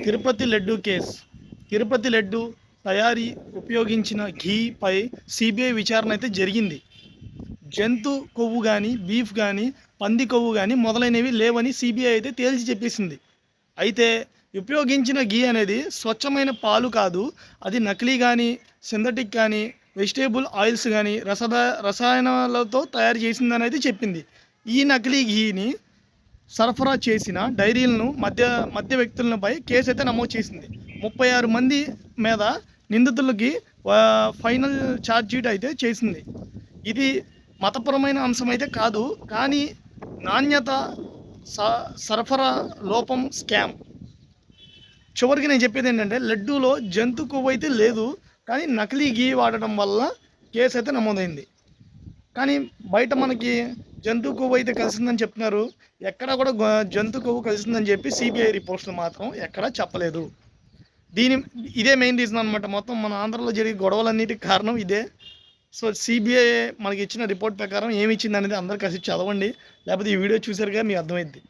Tirupati laddu case. Tirupati laddu తయారీ ఉపయోగించిన ఘీపై CBI విచారణ అయితే జరిగింది. జంతు కొవ్వు కానీ, బీఫ్ కానీ, పంది కొవ్వు కానీ మొదలైనవి లేవని సిబిఐ అయితే తేల్చి చెప్పేసింది. అయితే ఉపయోగించిన ఘీ అనేది స్వచ్ఛమైన పాలు కాదు, అది నకిలీ కానీ, సింథటిక్ కానీ, వెజిటేబుల్ ఆయిల్స్ కానీ, రసాయనాలతో తయారు చేసిందని అయితే చెప్పింది. ఈ నకిలీ ఘీని సరఫరా చేసిన డైరీలను మధ్య వ్యక్తులపై కేసు అయితే నమోదు చేసింది. 36 మంది మీద నిందితులకి ఫైనల్ ఛార్జ్ షీట్ అయితే చేసింది. ఇది మతపరమైన అంశం అయితే కాదు, కానీ నాణ్యత, సరఫరా లోపం, స్కామ్. చివరికి నేను చెప్పేది ఏంటంటే, లడ్డూలో జంతు కొవ్వు అయితే లేదు, కానీ నకిలీ ఘీ వాడటం వల్ల కేసు అయితే నమోదైంది. కానీ బయట మనకి జంతు కొవ్వు అయితే కలిసిందని చెప్తున్నారు. ఎక్కడ కూడా జంతు కొవ్వు కలిసిందని చెప్పి సిబిఐ రిపోర్ట్స్లో మాత్రం ఎక్కడా చెప్పలేదు. ఇదే మెయిన్ రీజన్ అనమాట. మొత్తం మన ఆంధ్రలో జరిగే గొడవలన్నిటికి కారణం ఇదే. సో సిబిఐ మనకి ఇచ్చిన రిపోర్ట్ ప్రకారం ఏమి ఇచ్చింది అనేది అందరు కలిసి చదవండి, లేకపోతే ఈ వీడియో చూసారుగా మీకు అర్థమైద్ది.